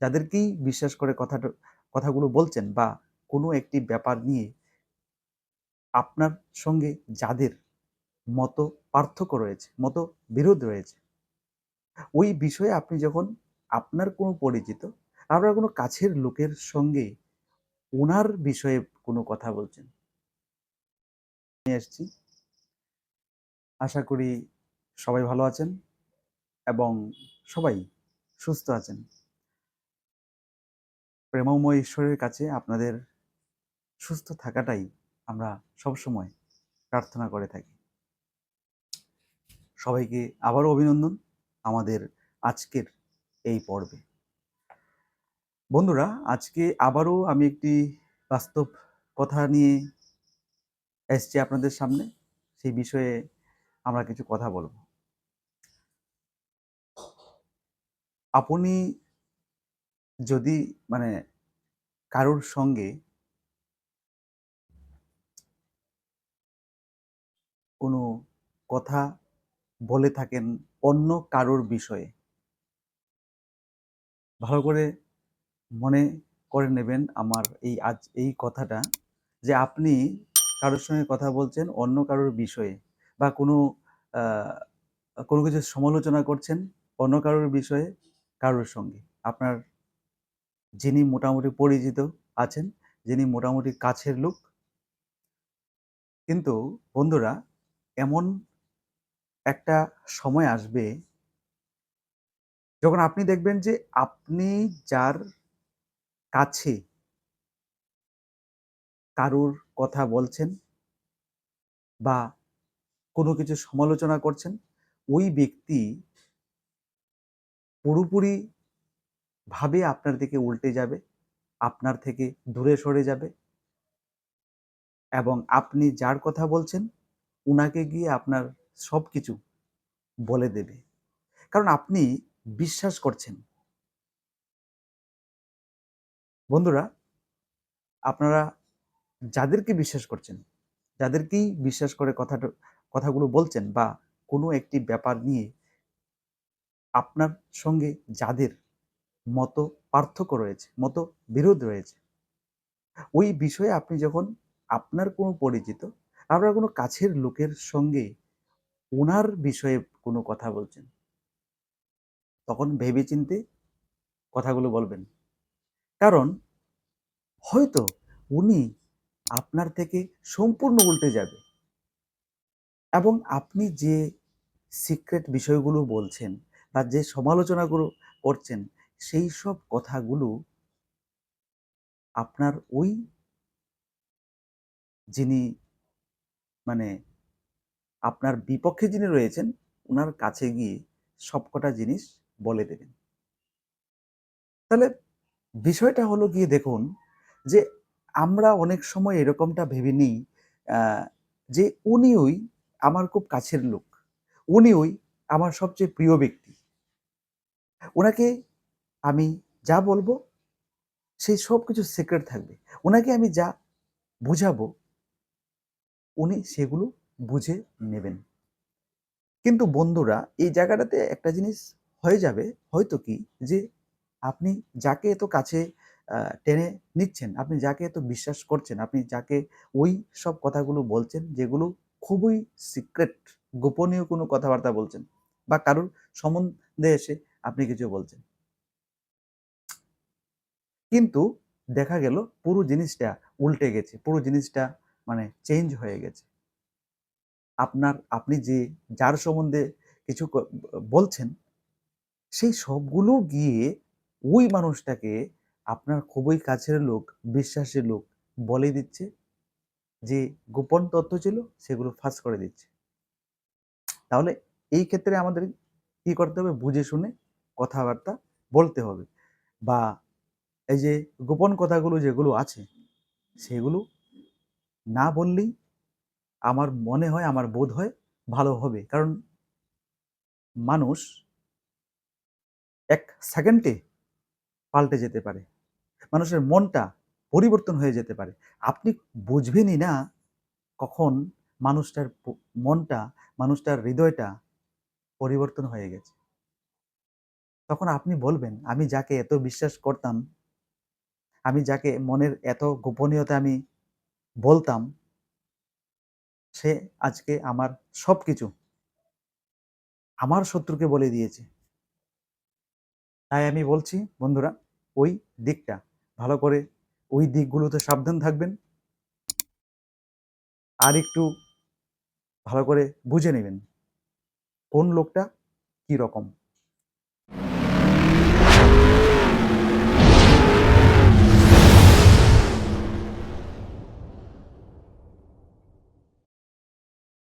যাদেরকেই বিশ্বাস করে কথাগুলো বলছেন বা কোনো একটি ব্যাপার নিয়ে আপনার সঙ্গে যাদের মত পার্থক্য রয়েছে, মত বিরোধ রয়েছে, ওই বিষয়ে আপনি যখন আপনার কোনো পরিচিত, আপনার কোনো কাছের লোকের সঙ্গে ওনার বিষয়ে কোনো কথা বলছেন, নিয়ে এসছি। আশা করি সবাই ভালো আছেন এবং সবাই সুস্থ আছেন। প্রেমময় ঈশ্বরের কাছে আপনাদের সুস্থ থাকাটাই আমরা সবসময় প্রার্থনা করে থাকি। সবাইকে আবারও অভিনন্দন আমাদের আজকের এই পর্বে। বন্ধুরা, আজকে আবারও আমি একটি বাস্তব কথা নিয়ে এসেছি আপনাদের সামনে। সেই বিষয়ে আমরা কিছু কথা বলব। আপনি যদি কারোর সঙ্গে কোনো কথা বলে থাকেন অন্য কারোর বিষয়ে, ভালো করে মনে করে নেবেন আমার এই কথাটা, যে আপনি কারোর সঙ্গে কথা বলছেন অন্য কারোর বিষয়ে, বা কোনো কিছু সমালোচনা করছেন অন্য কারোর বিষয়ে কারোর সঙ্গে, আপনার যিনি মোটামুটি পরিচিত আছেন, যিনি মোটামুটি কাছের লোক। কিন্তু বন্ধুরা, এমন একটা সময় আসবে যখন আপনি দেখবেন যে আপনি যার কাছে কারোর কথা বলছেন বা কোনো কিছু সমালোচনা করছেন, ওই ব্যক্তি পুরোপুরি ভাবে আপনার দিকে উল্টে যাবে, আপনার থেকে দূরে সরে যাবে, এবং আপনি যার কথা বলছেন উনাকে গিয়ে আপনার সবকিছু বলে দেবে। কারণ আপনি বিশ্বাস করছেন। বন্ধুরা, আপনারা যাদেরকে বিশ্বাস করছেন, যাদেরকেই বিশ্বাস করে কথাগুলো বলছেন, বা কোনো একটি ব্যাপার নিয়ে আপনার সঙ্গে যাদের মত পার্থক্য রয়েছে, মত বিরোধ রয়েছে, ওই বিষয়ে আপনি যখন আপনার কোনো পরিচিত, আপনার কোনো কাছের লোকের সঙ্গে ওনার বিষয়ে কোনো কথা বলছেন, তখন ভেবেচিন্তে কথাগুলো বলবেন। কারণ হয়তো উনি আপনার থেকে সম্পূর্ণ উল্টে যাবে, এবং আপনি যে সিক্রেট বিষয়গুলো বলছেন বা যে সমালোচনাগুলো করছেন, সেই সব কথাগুলো আপনার ওই যিনি মানে আপনার বিপক্ষে যিনি রয়েছেন উনার কাছে গিয়ে সবকটা জিনিস বলে দেবেন। তাহলে বিষয়টা হলো গিয়ে দেখুন, যে আমরা অনেক সময় এরকমটা ভেবে নিই যে উনিই আমার খুব কাছের লোক, উনিই আমার সবচেয়ে প্রিয় ব্যক্তি, ওনাকে আমি যা বলবো সেই সব কিছু সিক্রেট থাকবে, ওনাকে আমি যা বুঝাবো উনি সেগুলো বুঝে নেবেন। কিন্তু বন্ধুরা, এই জায়গাটাতে একটা জিনিস হয়ে যাবে, হয়তো কি, যে আপনি যাকে এত কাছে টেনে নিচ্ছেন, আপনি যাকে এত বিশ্বাস করছেন, আপনি যাকে ওই সব কথাগুলো বলছেন যেগুলো খুবই সিক্রেট, গোপনীয় কোনো কথাবার্তা বলছেন, বা কারোর সম্বন্ধে এসে আপনি কিছু বলছেন, কিন্তু দেখা গেল পুরো জিনিসটা উল্টে গেছে, পুরো জিনিসটা চেঞ্জ হয়ে গেছে। আপনি যার সম্বন্ধে কিছু বলছেন, সেই সবগুলো গিয়ে ওই মানুষটাকে, আপনার খুবই কাছের লোক, বিশ্বাসের লোক বলে দিচ্ছে, যে গোপন তথ্য ছিল সেগুলো ফাঁস করে দিচ্ছে। তাহলে এই ক্ষেত্রে আমাদের কি করতে হবে? বুঝে শুনে কথাবার্তা বলতে হবে, বা এই যে গোপন কথাগুলো যেগুলো আছে সেগুলো না বললেই আমার মনে হয়, আমার বোধ হয় ভালো হবে। কারণ মানুষ এক সেকেন্ডে পাল্টে যেতে পারে, মানুষের মনটা পরিবর্তন হয়ে যেতে পারে। আপনি বুঝবেনই না কখন মানুষটার মনটা, মানুষটার হৃদয়টা পরিবর্তন হয়ে গেছে। তখন আপনি বলবেন, আমি যাকে এত বিশ্বাস করতাম, আমি যাকে মনের এত গোপনীয়তা আমি বলতাম, সে আজকে আমার সবকিছু আমার শত্রুকে বলে দিয়েছে। তাই আমি বলছি বন্ধুরা, ওই দিকটা ভালো করে, ওই দিকগুলোতে সাবধান থাকবেন। আর একটু ভালো করে বুঝে নিবেন কোন লোকটা কি রকম।